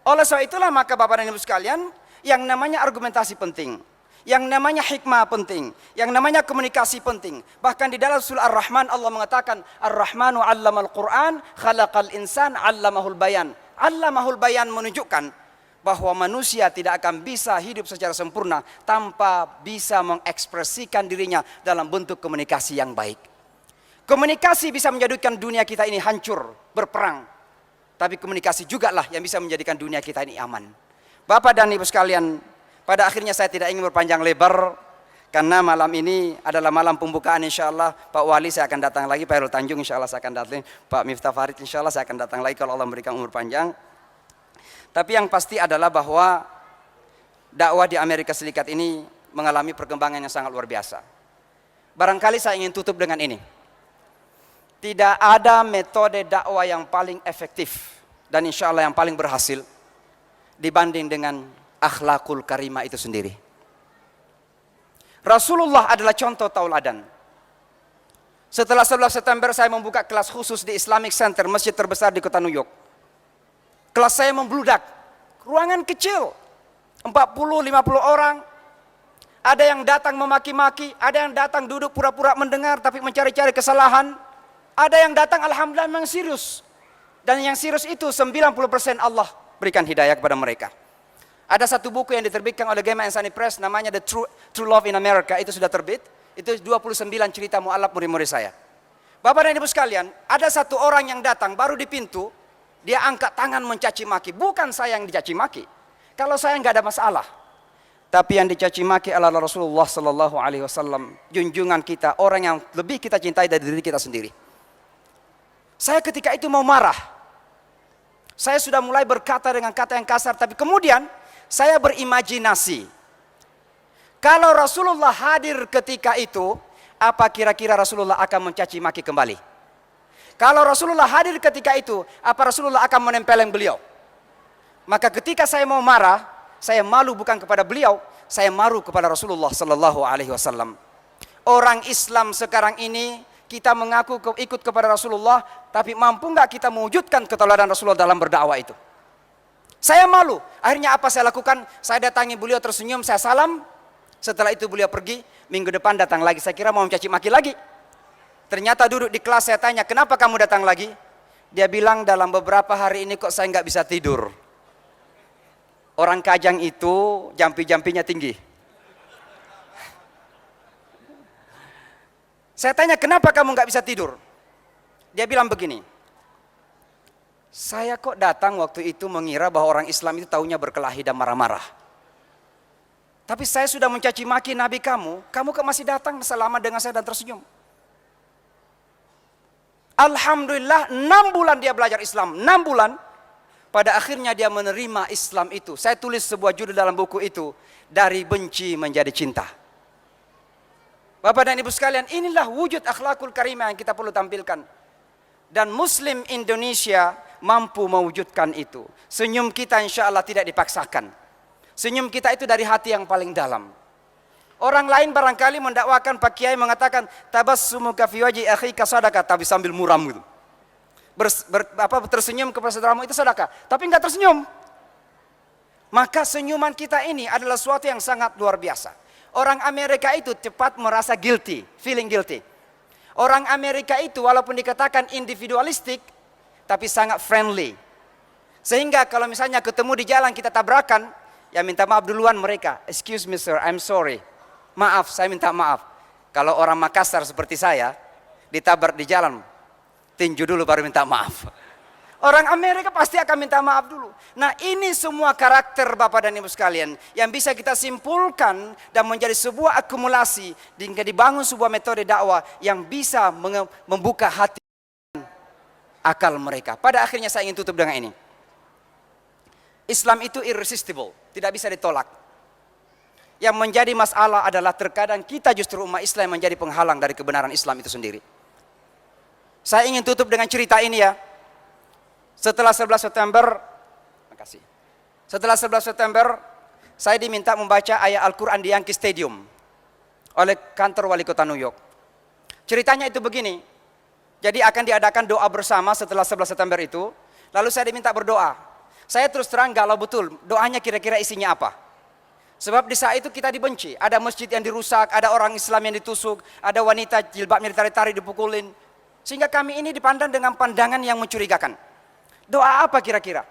Oleh sebab itulah maka Bapak dan Ibu sekalian, yang namanya argumentasi penting. Yang namanya hikmah penting, yang namanya komunikasi penting. Bahkan di dalam surah Ar-Rahman Allah mengatakan, Ar-Rahmanu 'allamal Qur'an, khalaqal insan 'allamahul bayan. 'Allamahul bayan menunjukkan bahwa manusia tidak akan bisa hidup secara sempurna tanpa bisa mengekspresikan dirinya dalam bentuk komunikasi yang baik. Komunikasi bisa menjadikan dunia kita ini hancur, berperang. Tapi komunikasi juga lah yang bisa menjadikan dunia kita ini aman. Bapak dan Ibu sekalian, pada akhirnya saya tidak ingin berpanjang lebar karena malam ini adalah malam pembukaan, insya Allah Pak Wali saya akan datang lagi, Pak Heru Tanjung insya Allah saya akan datang, Pak Miftah Farid insya Allah saya akan datang lagi kalau Allah memberikan umur panjang. Tapi yang pasti adalah bahwa dakwah di Amerika Serikat ini mengalami perkembangan yang sangat luar biasa. Barangkali saya ingin tutup dengan ini. Tidak ada metode dakwah yang paling efektif dan insya Allah yang paling berhasil dibanding dengan akhlakul karimah itu sendiri. Rasulullah adalah contoh tauladan. Setelah 11 September saya membuka kelas khusus di Islamic Center, masjid terbesar di kota New York. Kelas saya membludak. Ruangan kecil, 40-50 orang. Ada yang datang memaki-maki, ada yang datang duduk pura-pura mendengar tapi mencari-cari kesalahan. Ada yang datang alhamdulillah memang serius. Dan yang serius itu 90% Allah berikan hidayah kepada mereka. Ada satu buku yang diterbitkan oleh Gema Insani Press namanya The True Love in America, itu sudah terbit. Itu 29 cerita mu'alaf murid-murid saya. Bapak dan Ibu sekalian, ada satu orang yang datang baru di pintu, dia angkat tangan mencaci maki. Bukan saya yang dicaci maki. Kalau saya nggak ada masalah. Tapi yang dicaci maki adalah Rasulullah sallallahu alaihi wasallam, junjungan kita, orang yang lebih kita cintai dari diri kita sendiri. Saya ketika itu mau marah. Saya sudah mulai berkata dengan kata yang kasar, tapi kemudian saya berimajinasi. Kalau Rasulullah hadir ketika itu, apa kira-kira Rasulullah akan mencaci maki kembali? Kalau Rasulullah hadir ketika itu, apa Rasulullah akan menempeleng beliau? Maka ketika saya mau marah, saya malu bukan kepada beliau, saya malu kepada Rasulullah sallallahu alaihi wasallam. Orang Islam sekarang ini kita mengaku ikut kepada Rasulullah, tapi mampu nggak kita mewujudkan keteladanan Rasulullah dalam berdakwah itu? Saya malu. Akhirnya apa saya lakukan? Saya datangi beliau tersenyum, saya salam. Setelah itu beliau pergi. Minggu depan datang lagi, saya kira mau mencaci maki lagi. Ternyata duduk di kelas, saya tanya, kenapa kamu datang lagi? Dia bilang, dalam beberapa hari ini kok saya nggak bisa tidur. Orang Kajang itu jampi-jampinya tinggi. Saya tanya, kenapa kamu nggak bisa tidur? Dia bilang begini, saya kok datang waktu itu mengira bahwa orang Islam itu taunya berkelahi dan marah-marah. Tapi saya sudah mencaci maki Nabi kamu kok masih datang selama dengan saya dan tersenyum. Alhamdulillah 6 bulan dia belajar Islam, 6 bulan. Pada akhirnya dia menerima Islam itu. Saya tulis sebuah judul dalam buku itu, Dari Benci Menjadi Cinta. Bapak dan Ibu sekalian, inilah wujud akhlakul karimah yang kita perlu tampilkan. Dan Muslim Indonesia mampu mewujudkan itu. Senyum kita insya Allah tidak dipaksakan. Senyum kita itu dari hati yang paling dalam. Orang lain barangkali mendakwakan Pak Kiai mengatakan tabassumuka fi wajhi akhika sadaqah, tapi sambil muram gitu. Tersenyum kepada saudaramu itu sedekah, tapi enggak tersenyum. Maka senyuman kita ini adalah sesuatu yang sangat luar biasa. Orang Amerika itu cepat merasa guilty, feeling guilty. Orang Amerika itu walaupun dikatakan individualistik, tapi sangat friendly. Sehingga kalau misalnya ketemu di jalan kita tabrakan, ya minta maaf duluan mereka. Excuse me sir, I'm sorry. Maaf, saya minta maaf. Kalau orang Makassar seperti saya, ditabrak di jalan, tinju dulu baru minta maaf. Orang Amerika pasti akan minta maaf dulu. Nah, ini semua karakter Bapak dan Ibu sekalian yang bisa kita simpulkan dan menjadi sebuah akumulasi hingga dibangun sebuah metode dakwah yang bisa membuka hati akal mereka. Pada akhirnya saya ingin tutup dengan ini. Islam itu irresistible, tidak bisa ditolak. Yang menjadi masalah adalah terkadang kita justru umat Islam menjadi penghalang dari kebenaran Islam itu sendiri. Saya ingin tutup dengan cerita ini ya. Setelah 11 September, makasih. Setelah 11 September, saya diminta membaca ayat Al-Quran di Yankee Stadium oleh kantor wali kota New York. Ceritanya itu begini. Jadi akan diadakan doa bersama setelah 11 September itu. Lalu saya diminta berdoa. Saya terus terang galau betul. Doanya kira-kira isinya apa? Sebab di saat itu kita dibenci. Ada masjid yang dirusak, ada orang Islam yang ditusuk, ada wanita jilbabnya ditarik-tarik dipukulin. Sehingga kami ini dipandang dengan pandangan yang mencurigakan. Doa apa kira-kira?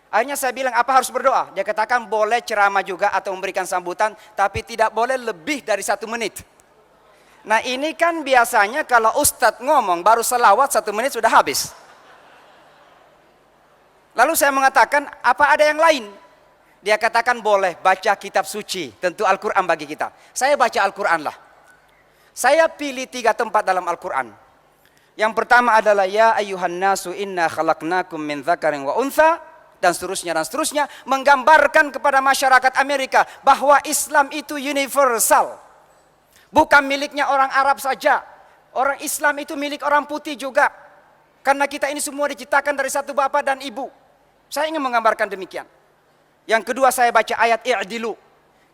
Akhirnya saya bilang, apa harus berdoa? Dia katakan boleh ceramah juga atau memberikan sambutan, tapi tidak boleh lebih dari 1 menit. Nah ini kan biasanya kalau ustadz ngomong baru selawat 1 menit sudah habis. Lalu saya mengatakan, apa ada yang lain? Dia katakan boleh baca kitab suci, tentu Al-Quran bagi kita. Saya baca Al-Quran lah. Saya pilih 3 tempat dalam Al-Quran. Yang pertama adalah ya ayyuhan nasu inna khalaqnakum min dzakarin wa untha, dan seterusnya menggambarkan kepada masyarakat Amerika bahwa Islam itu universal. Bukan miliknya orang Arab saja. Orang Islam itu milik orang putih juga. Karena kita ini semua diciptakan dari satu bapak dan ibu. Saya ingin menggambarkan demikian. Yang kedua saya baca ayat i'dilu.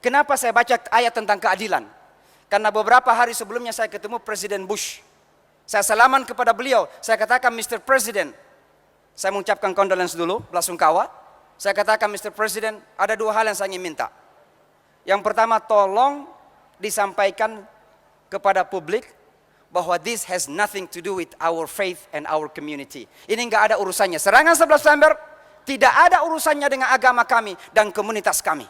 Kenapa saya baca ayat tentang keadilan? Karena beberapa hari sebelumnya saya ketemu Presiden Bush. Saya salaman kepada beliau. Saya katakan, Mr. President, saya mengucapkan condolence dulu, belasungkawa. Saya katakan, Mr. President, ada 2 hal yang saya ingin minta. Yang pertama, tolong disampaikan kepada publik bahwa this has nothing to do with our faith and our community. Ini enggak ada urusannya. Serangan 11 September tidak ada urusannya dengan agama kami dan komunitas kami.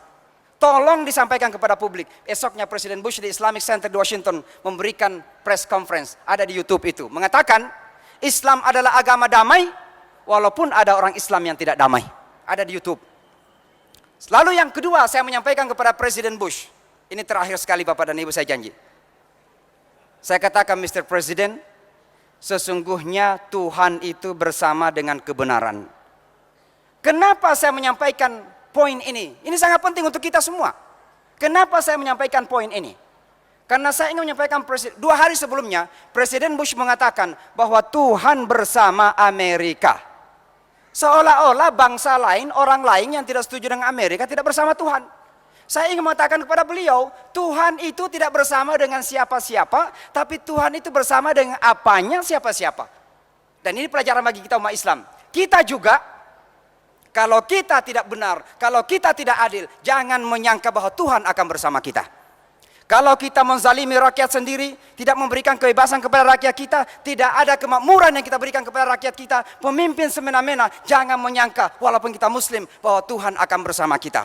Tolong disampaikan kepada publik. Esoknya Presiden Bush di Islamic Center di Washington memberikan press conference. Ada di YouTube itu. Mengatakan Islam adalah agama damai walaupun ada orang Islam yang tidak damai. Ada di YouTube. Lalu yang kedua saya menyampaikan kepada Presiden Bush. Ini terakhir sekali Bapak dan Ibu saya janji. Saya katakan Mr. President, sesungguhnya Tuhan itu bersama dengan kebenaran. Kenapa saya menyampaikan poin ini? Ini sangat penting untuk kita semua. Kenapa saya menyampaikan poin ini? Karena saya ingin menyampaikan 2 hari sebelumnya, Presiden Bush mengatakan bahwa Tuhan bersama Amerika. Seolah-olah bangsa lain, orang lain yang tidak setuju dengan Amerika tidak bersama Tuhan. Saya ingin mengatakan kepada beliau, Tuhan itu tidak bersama dengan siapa-siapa, tapi Tuhan itu bersama dengan apanya siapa-siapa. Dan ini pelajaran bagi kita umat Islam. Kita juga, kalau kita tidak benar, kalau kita tidak adil, jangan menyangka bahwa Tuhan akan bersama kita. Kalau kita menzalimi rakyat sendiri, tidak memberikan kebebasan kepada rakyat kita, tidak ada kemakmuran yang kita berikan kepada rakyat kita, pemimpin semena-mena, jangan menyangka walaupun kita muslim bahwa Tuhan akan bersama kita.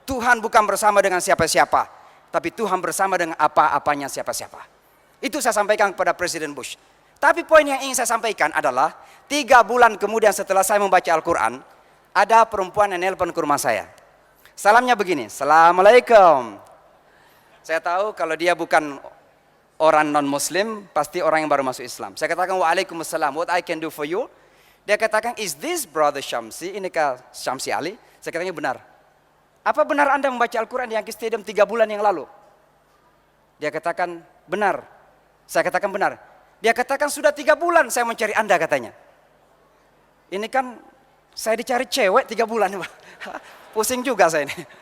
Tuhan bukan bersama dengan siapa-siapa, tapi Tuhan bersama dengan apa-apanya siapa-siapa. Itu saya sampaikan kepada Presiden Bush. Tapi poin yang ingin saya sampaikan adalah 3 bulan kemudian setelah saya membaca Al-Quran, ada perempuan yang nelpon ke rumah saya. Salamnya begini, Assalamualaikum. Saya tahu kalau dia bukan orang non-muslim, pasti orang yang baru masuk Islam. Saya katakan, Waalaikumsalam, what I can do for you? Dia katakan, is this brother Syamsi? Inikah Syamsi Ali? Saya katakan, benar. Apa benar Anda membaca Al-Quran di Yankee Stadium 3 bulan yang lalu? Dia katakan, benar. Saya katakan, benar. Dia katakan, sudah 3 bulan saya mencari Anda, katanya. Ini kan saya dicari cewek 3 bulan. Pusing juga saya ini.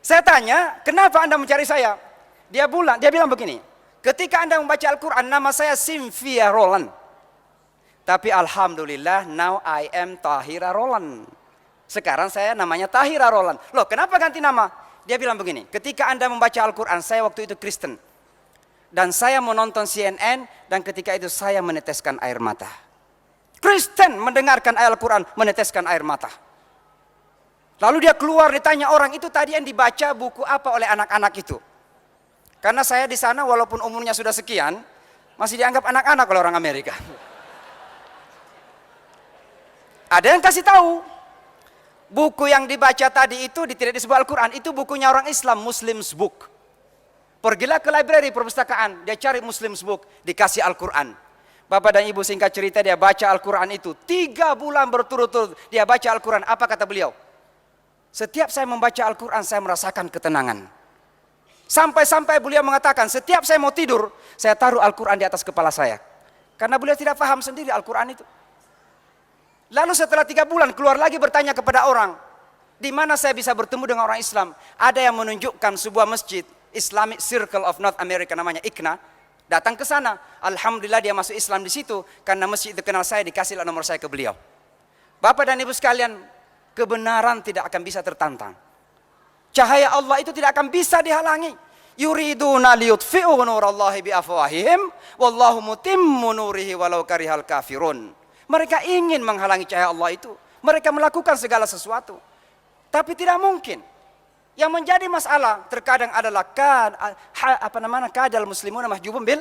Saya tanya, kenapa Anda mencari saya? Dia bilang begini, ketika Anda membaca Al-Quran, nama saya Cynthia Roland. Tapi Alhamdulillah, now I am Tahira Roland. Sekarang saya namanya Tahira Roland. Loh, kenapa ganti nama? Dia bilang begini, ketika Anda membaca Al-Quran, saya waktu itu Kristen. Dan saya menonton CNN, dan ketika itu saya meneteskan air mata. Kristen mendengarkan ayat Al-Quran, meneteskan air mata. Lalu dia keluar, ditanya orang, itu tadi yang dibaca buku apa oleh anak-anak itu? Karena saya di sana walaupun umurnya sudah sekian, masih dianggap anak-anak oleh orang Amerika. Ada yang kasih tahu, buku yang dibaca tadi itu tidak disebut Al-Quran, itu bukunya orang Islam, Muslim's Book. Pergilah ke library perpustakaan, dia cari Muslim's Book, dikasih Al-Quran. Bapak dan Ibu singkat cerita, dia baca Al-Quran itu 3 bulan berturut-turut, dia baca Al-Quran. Apa kata beliau? Setiap saya membaca Al-Quran, saya merasakan ketenangan. Sampai-sampai beliau mengatakan, setiap saya mau tidur, saya taruh Al-Quran di atas kepala saya. Karena beliau tidak paham sendiri Al-Quran itu. Lalu setelah 3 bulan, keluar lagi bertanya kepada orang, di mana saya bisa bertemu dengan orang Islam? Ada yang menunjukkan sebuah masjid, Islamic Circle of North America, namanya ICNA. Datang ke sana, Alhamdulillah dia masuk Islam di situ, karena masjid itu kenal saya, dikasih nomor saya ke beliau. Bapak dan Ibu sekalian, kebenaran tidak akan bisa tertantang. Cahaya Allah itu tidak akan bisa dihalangi. Yuriduna liyutfi'u nurallahi biafwahihim, wallahu mutimmu nurihi walau karihal kafirun. Mereka ingin menghalangi cahaya Allah itu. Mereka melakukan segala sesuatu. Tapi tidak mungkin. Yang menjadi masalah terkadang adalah kadal muslimun mahjubun bil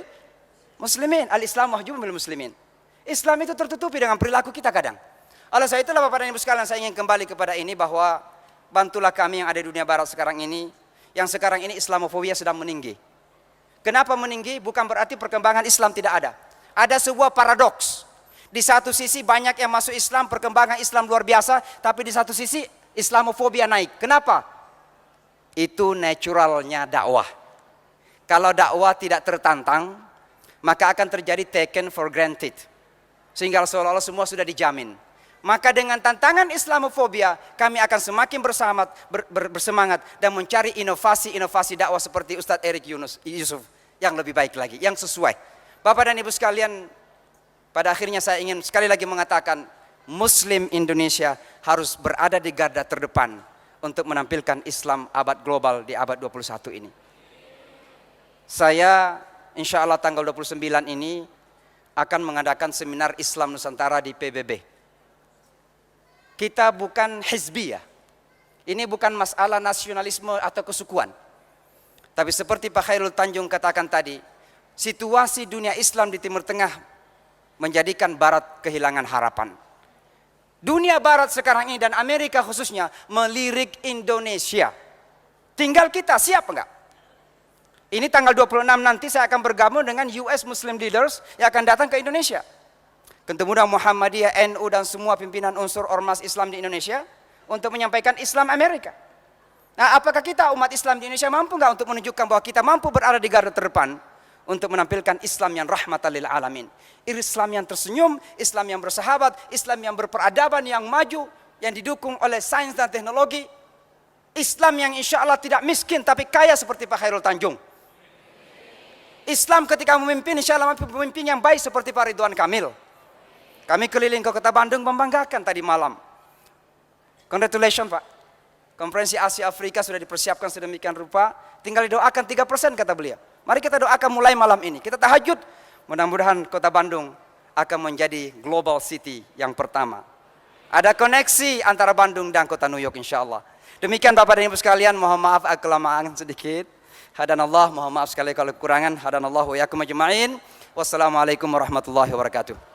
muslimin, al-Islam mahjubun bil muslimin. Islam itu tertutupi dengan perilaku kita kadang. Oleh sebab itulah Bapak dan Ibu sekalian, saya ingin kembali kepada ini, bahwa bantulah kami yang ada di dunia barat sekarang ini, yang sekarang ini Islamofobia sedang meninggi. Kenapa meninggi? Bukan berarti perkembangan Islam tidak ada. Ada sebuah paradoks. Di satu sisi banyak yang masuk Islam, perkembangan Islam luar biasa, tapi di satu sisi Islamofobia naik. Kenapa? Itu naturalnya dakwah. Kalau dakwah tidak tertantang, maka akan terjadi taken for granted. Sehingga seolah-olah semua sudah dijamin. Maka dengan tantangan Islamofobia, kami akan semakin bersemangat dan mencari inovasi-inovasi dakwah seperti Ustadz Erick Yusuf yang lebih baik lagi, yang sesuai. Bapak dan Ibu sekalian, pada akhirnya saya ingin sekali lagi mengatakan, Muslim Indonesia harus berada di garda terdepan untuk menampilkan Islam abad global di abad 21 ini. Saya insya Allah tanggal 29 ini akan mengadakan seminar Islam Nusantara di PBB. Kita bukan hizbiyah. Ini bukan masalah nasionalisme atau kesukuan. Tapi seperti Pak Khairul Tanjung katakan tadi, situasi dunia Islam di Timur Tengah menjadikan Barat kehilangan harapan. Dunia Barat sekarang ini dan Amerika khususnya melirik Indonesia. Tinggal kita siap enggak? Ini tanggal 26 nanti saya akan bergabung dengan US Muslim Leaders yang akan datang ke Indonesia. Ketemu dengan Muhammadiyah, NU dan semua pimpinan unsur ormas Islam di Indonesia untuk menyampaikan Islam Amerika. Nah, apakah kita umat Islam di Indonesia mampu enggak untuk menunjukkan bahwa kita mampu berada di garda terdepan untuk menampilkan Islam yang rahmatan lil alamin. Islam yang tersenyum, Islam yang bersahabat, Islam yang berperadaban, yang maju, yang didukung oleh sains dan teknologi. Islam yang insya Allah tidak miskin tapi kaya seperti Pak Khairul Tanjung. Islam ketika memimpin insya Allah pemimpin yang baik seperti Pak Ridwan Kamil. Kami keliling ke kota Bandung membanggakan tadi malam. Congratulations Pak. Konferensi Asia Afrika sudah dipersiapkan sedemikian rupa, tinggal didoakan 3% kata beliau. Mari kita doakan mulai malam ini. Kita tahajud, mudah-mudahan kota Bandung akan menjadi global city yang pertama. Ada koneksi antara Bandung dan kota New York insya Allah. Demikian Bapak dan Ibu sekalian, mohon maaf kelamaan sedikit. Hadanallah, mohon maaf sekali kalau kekurangan. Hadanallah wa yakum ajma'in. Wassalamualaikum warahmatullahi wabarakatuh.